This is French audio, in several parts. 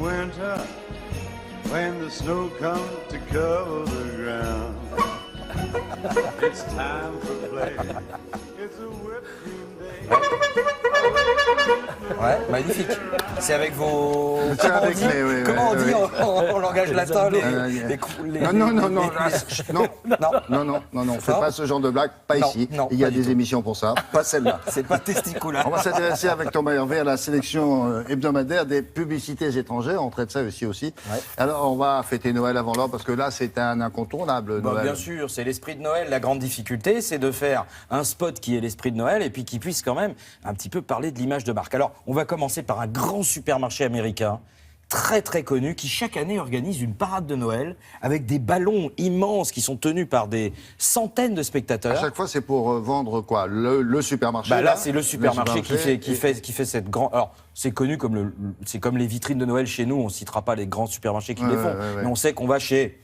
winter, when the snow comes to cover the ground. It's time for play. It's a whipped cream day. Ouais, magnifique. C'est avec vos... C'est Comment on avec dit, les- comment on dit en langage latin les Non, on fait Non. pas ce genre de blague, pas Non, ici. non, Il y a pas du des tout. émissions pour ça, pas celle-là. C'est pas testiculaire. On va s'intéresser avec Thomas Hervé à la sélection hebdomadaire des publicités étrangères. On traite ça aussi. Ouais. Alors, on va fêter Noël avant l'heure parce que là, c'est un incontournable, Bah, Noël. bien sûr, c'est l'esprit de Noël. La grande difficulté, c'est de faire un spot qui est l'esprit de Noël et puis qui puisse quand même un petit peu parler de l'image de marque. Alors, on va commencer par un grand supermarché américain, très très connu, qui chaque année organise une parade de Noël avec des ballons immenses qui sont tenus par des centaines de À spectateurs. chaque fois, c'est pour vendre quoi le supermarché. Bah là, c'est le supermarché qui fait cette grande. Alors, c'est connu comme c'est comme les vitrines de Noël chez nous. On citera pas les grands supermarchés qui les font, mais on sait qu'on va chez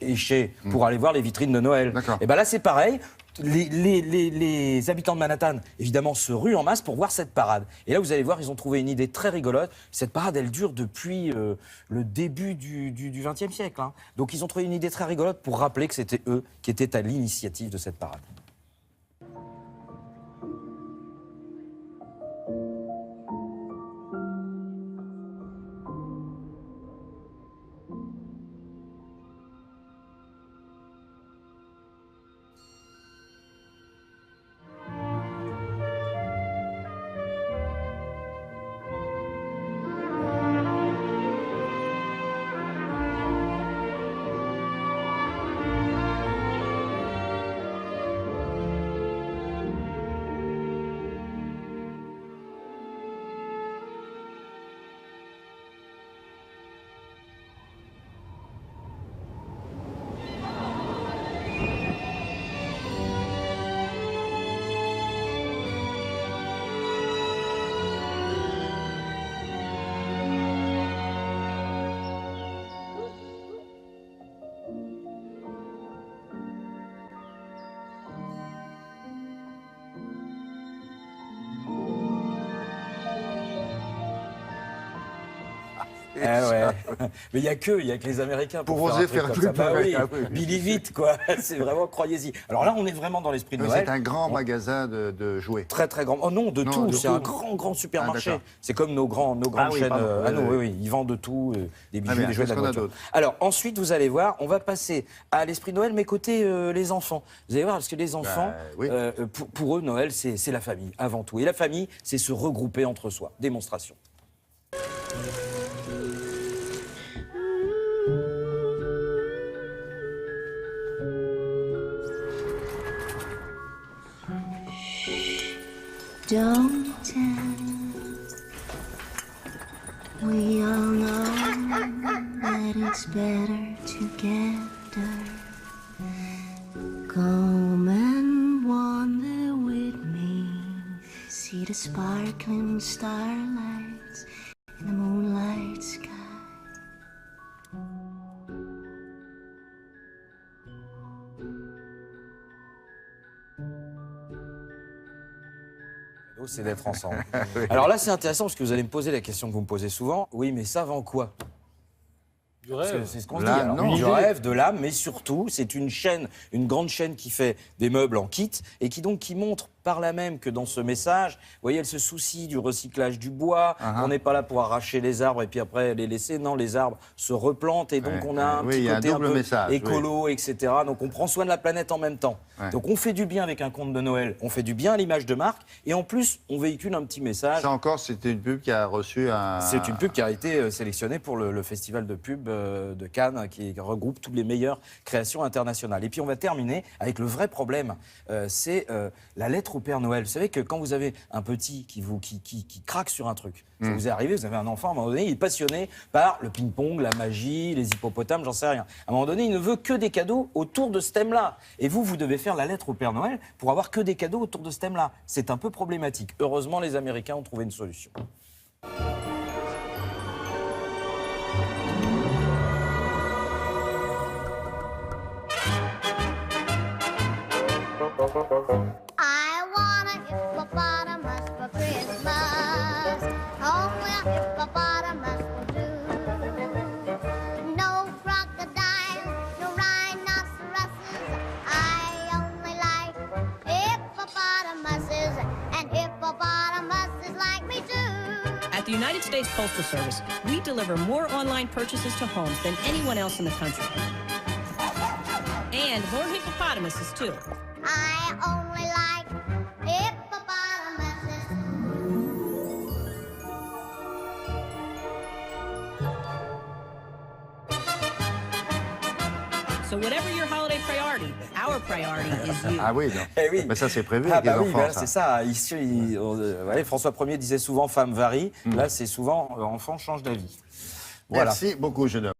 pour aller voir les vitrines de Noël. D'accord. Et ben là, c'est pareil. Les habitants de Manhattan, évidemment, se ruent en masse pour voir cette parade. Et là, vous allez voir, ils ont trouvé une idée très rigolote. Cette parade, elle dure depuis le début du XXe siècle. Hein. Donc, ils ont trouvé une idée très rigolote pour rappeler que c'était eux qui étaient à l'initiative de cette parade. Ah ouais. Mais il y a que les Américains Pour faire oser un truc faire comme plus ça. Bah pareil. oui, Ah oui. Billy vite quoi. C'est vraiment, croyez-y. Alors là, on est vraiment dans l'esprit de Mais Noël. c'est un grand magasin de jouets. Très très grand. Oh non, de Non, tout. de C'est tout. un grand supermarché. Ah, d'accord. C'est comme nos grandes oui, chaînes. pardon. Ah non, Oui, oui, ils vendent de tout, des bijoux, bien, des jouets de qu'est-ce la qu'on a voiture. d'autre Alors ensuite, vous allez voir, on va passer à l'esprit de Noël, mais côté les enfants. Vous allez voir, parce que les enfants, oui. pour eux, Noël, c'est la famille avant tout. Et la famille, c'est se regrouper entre soi. Démonstration. Don't tell. We all know that it's better together. Come and wander with me. See the sparkling starlights in the moonlight sky. C'est d'être ensemble. Alors là, c'est intéressant parce que vous allez me poser la question que vous me posez souvent. Oui, mais ça vend quoi? Du Parce que rêve. c'est ce qu'on se dit. L'âme, Alors, non. du rêve, de l'âme, mais surtout, c'est une chaîne, une grande chaîne qui fait des meubles en kit et qui montre par là même que dans ce message, vous voyez, elle se soucie du recyclage du bois. On n'est pas là pour arracher les arbres et puis après les laisser. Non, les arbres se replantent et donc Ouais, on a un oui, petit il y a un côté un double peu message, écolo, etc. Donc on prend soin de la planète en même temps. Ouais. Donc on fait du bien avec un conte de Noël, on fait du bien à l'image de marque et en plus, on véhicule un petit message. Ça encore, c'était une pub qui a reçu un... C'est une pub qui a été sélectionnée pour le festival de pub de Cannes, qui regroupe toutes les meilleures créations internationales. Et puis on va terminer avec le vrai problème, c'est la lettre au Père Noël. Vous savez que quand vous avez un petit qui craque sur un truc, ça vous est arrivé, vous avez un enfant, à un moment donné, il est passionné par le ping-pong, la magie, les hippopotames, j'en sais rien. À un moment donné, il ne veut que des cadeaux autour de ce thème-là. Et vous devez faire la lettre au Père Noël pour avoir que des cadeaux autour de ce thème-là. C'est un peu problématique. Heureusement, les Américains ont trouvé une solution. I want a hippopotamus for Christmas. Oh, well, hippopotamus will do. the United States Postal Service, we deliver more online purchases to homes than anyone else in the country. And more hippopotamuses, too. I only like hippopotamuses. So whatever your holiday priority, our priority is you. Ah oui, non. Eh oui. Mais ça, c'est prévu Ah avec bah les oui, enfants, voilà, ça. c'est ça. Ici, ouais, François Ier disait souvent femme varie. Là, c'est souvent enfant change d'avis. Voilà. Merci beaucoup, jeune homme.